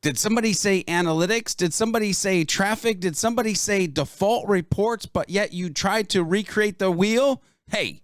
Did somebody say analytics? Did somebody say traffic? Did somebody say default reports, but yet you tried to recreate the wheel? Hey,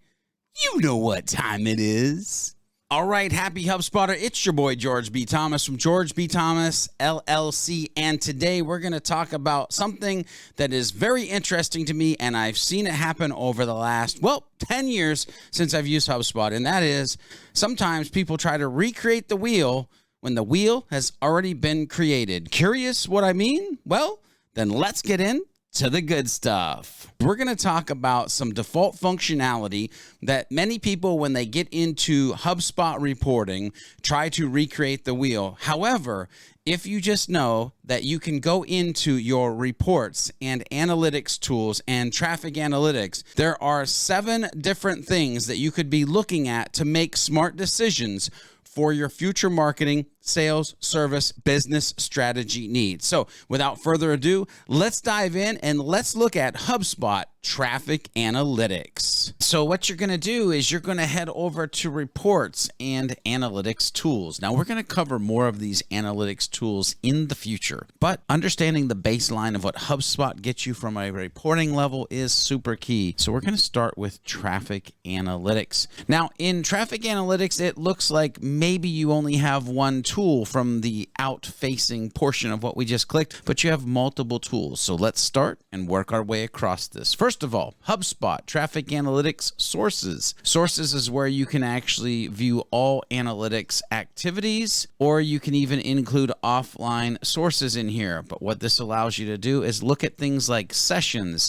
you know what time it is. All right, happy HubSpotter. It's your boy, George B. Thomas from George B. Thomas, LLC. And today we're going to talk about something that is very interesting to me, and I've seen it happen over the last, 10 years since I've used HubSpot. And that is sometimes people try to recreate the wheel when the wheel has already been created. Curious what I mean? Well, then let's get into the good stuff. We're going to talk about some default functionality that many people, when they get into HubSpot reporting, try to recreate the wheel. However, if you just know that you can go into your reports and analytics tools and traffic analytics, there are 7 different things that you could be looking at to make smart decisions for your future marketing, sales, service, business strategy needs. So without further ado, let's dive in and let's look at HubSpot Traffic Analytics. So what you're going to do is you're going to head over to reports and analytics tools. Now we're going to cover more of these analytics tools in the future, but understanding the baseline of what HubSpot gets you from a reporting level is super key. So we're going to start with traffic analytics. Now in traffic analytics, it looks like maybe you only have one tool from the out-facing portion of what we just clicked, but you have multiple tools. So let's start and work our way across this. First of all, HubSpot Traffic Analytics Sources. Sources is where you can actually view all analytics activities, or you can even include offline sources in here. But what this allows you to do is look at things like sessions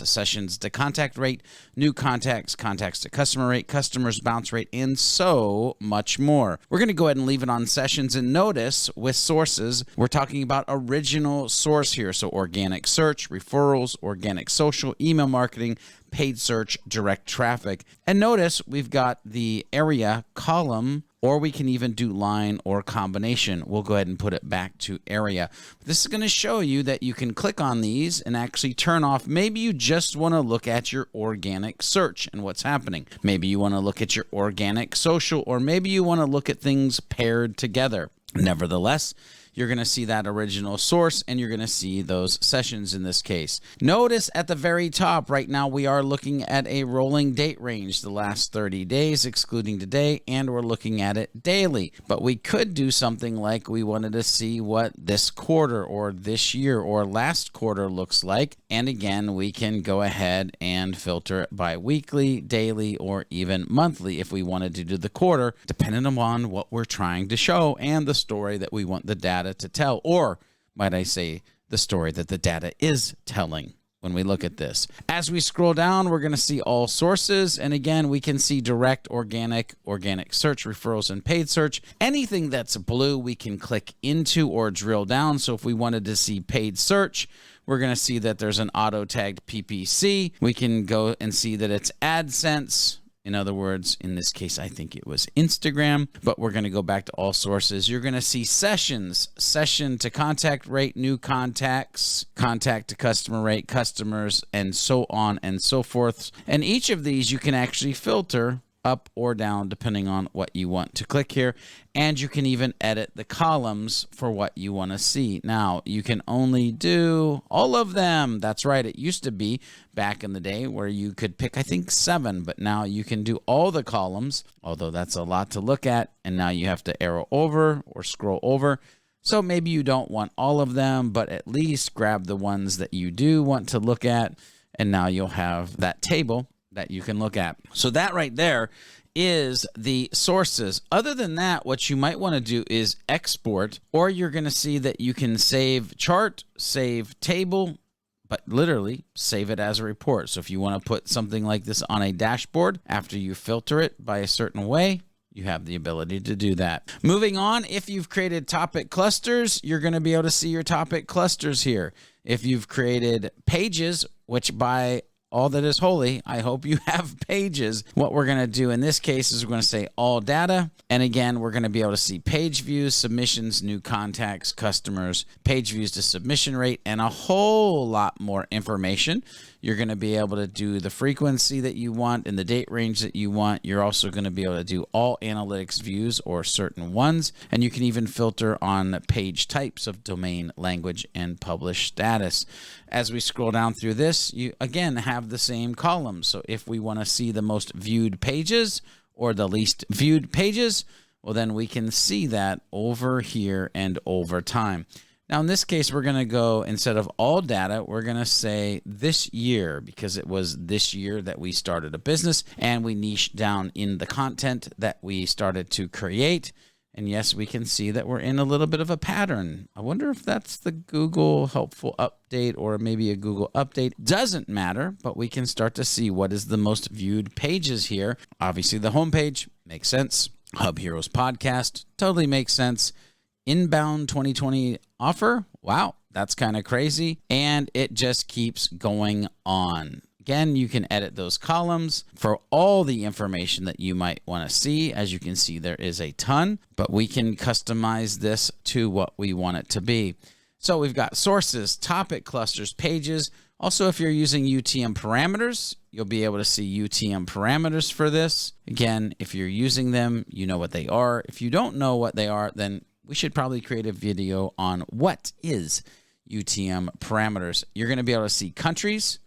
to contact rate, new contacts, contacts to customer rate, customers bounce rate, and so much more. We're going to go ahead and leave it on sessions, and notice with sources, we're talking about original source here. So organic search, referrals, organic social, email marketing, paid search, direct traffic. And notice we've got the area column, or we can even do line or combination. We'll go ahead and put it back to area. This is going to show you that you can click on these and actually turn off. Maybe you just want to look at your organic search and what's happening. Maybe you want to look at your organic social, or maybe you want to look at things paired together. Nevertheless, you're going to see that original source, and you're going to see those sessions in this case. Notice at the very top right now, we are looking at a rolling date range, the last 30 days, excluding today, and we're looking at it daily. But we could do something like we wanted to see what this quarter or this year or last quarter looks like. And again, we can go ahead and filter it by weekly, daily, or even monthly if we wanted to do the quarter, depending upon what we're trying to show and the story that we want the data to tell, or might I say, the story that the data is telling when we look at this. As we scroll down, we're going to see all sources. And again, we can see direct, organic search, referrals, and paid search. Anything that's blue, we can click into or drill down. So if we wanted to see paid search, we're going to see that there's an auto-tagged PPC. We can go and see that it's AdSense. In other words, in this case, I think it was Instagram, but we're going to go back to all sources. You're going to see sessions, session to contact rate, new contacts, contact to customer rate, customers, and so on and so forth. And each of these you can actually filter up or down depending on what you want to click here. And you can even edit the columns for what you want to see. Now, you can only do all of them. That's right. It used to be back in the day where you could pick, I think, 7, but now you can do all the columns, although that's a lot to look at. And now you have to arrow over or scroll over. So maybe you don't want all of them, but at least grab the ones that you do want to look at. And now you'll have that table that you can look at. So that right there is the sources. Other than that, what you might want to do is export, or you're going to see that you can save chart, save table, but literally save it as a report. So if you want to put something like this on a dashboard after you filter it by a certain way, you have the ability to do that. Moving on, if you've created topic clusters, you're going to be able to see your topic clusters here. If you've created pages, which by all that is holy, I hope you have pages. What we're going to do in this case is we're going to say all data. And again, we're going to be able to see page views, submissions, new contacts, customers, page views to submission rate, and a whole lot more information. You're going to be able to do the frequency that you want and the date range that you want. You're also going to be able to do all analytics views or certain ones. And you can even filter on page types of domain, language, and publish status. As we scroll down through this, you again have the same columns. So if we want to see the most viewed pages or the least viewed pages, well, then we can see that over here and over time. Now, in this case, we're going to go, instead of all data, we're going to say this year, because it was this year that we started a business and we niched down in the content that we started to create. And yes, we can see that we're in a little bit of a pattern. I wonder if that's the Google helpful update or maybe a Google update. Doesn't matter, but we can start to see what is the most viewed pages here. Obviously, the homepage makes sense. HubHeroes podcast totally makes sense. Inbound 2020 offer. Wow, that's kind of crazy. And it just keeps going on. Again, you can edit those columns for all the information that you might want to see. As you can see, there is a ton, but we can customize this to what we want it to be. So we've got sources, topic clusters, pages. Also, if you're using UTM parameters, you'll be able to see UTM parameters for this. Again, if you're using them, you know what they are. If you don't know what they are, then we should probably create a video on what is UTM parameters. You're going to be able to see countries.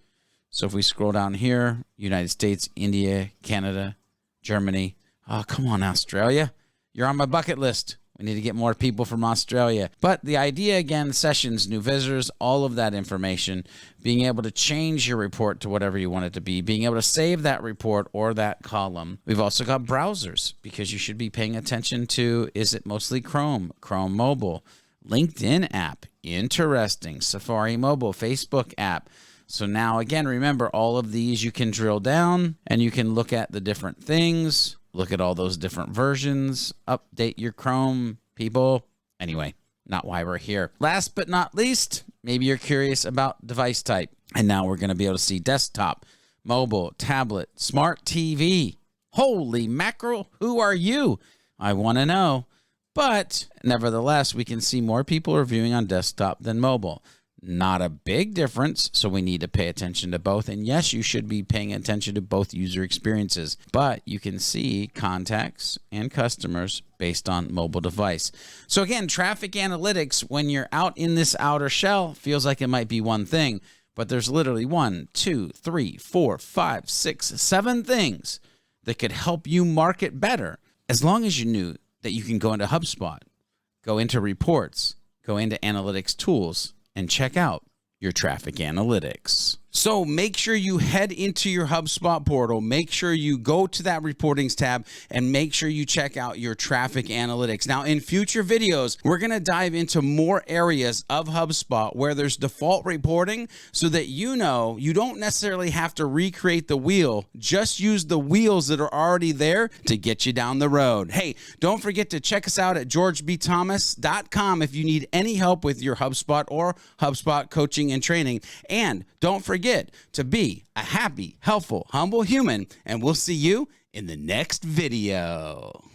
So if we scroll down here, United States, India, Canada, Germany. Oh, come on, Australia. You're on my bucket list. We need to get more people from Australia. But the idea, again, sessions, new visitors, all of that information, being able to change your report to whatever you want it to be, being able to save that report or that column. We've also got browsers, because you should be paying attention to, is it mostly Chrome, Chrome mobile, LinkedIn app, interesting, Safari mobile, Facebook app. So now, again, remember, all of these you can drill down and you can look at the different things, look at all those different versions, update your Chrome, people. Anyway, not why we're here. Last but not least, maybe you're curious about device type. And now we're going to be able to see desktop, mobile, tablet, smart TV. Holy mackerel, who are you? I want to know. But nevertheless, we can see more people are viewing on desktop than mobile. Not a big difference, so we need to pay attention to both. And yes, you should be paying attention to both user experiences, but you can see contacts and customers based on mobile device. So again, traffic analytics, when you're out in this outer shell, feels like it might be one thing, but there's literally 1, 2, 3, 4, 5, 6, 7 things that could help you market better. As long as you knew that you can go into HubSpot, go into reports, go into analytics tools, and check out your traffic analytics. So make sure you head into your HubSpot portal. Make sure you go to that reportings tab and make sure you check out your traffic analytics. Now, in future videos, we're going to dive into more areas of HubSpot where there's default reporting so that you know you don't necessarily have to recreate the wheel. Just use the wheels that are already there to get you down the road. Hey, don't forget to check us out at georgebthomas.com if you need any help with your HubSpot or HubSpot coaching and training. And don't forget to be a happy, helpful, humble human, and we'll see you in the next video.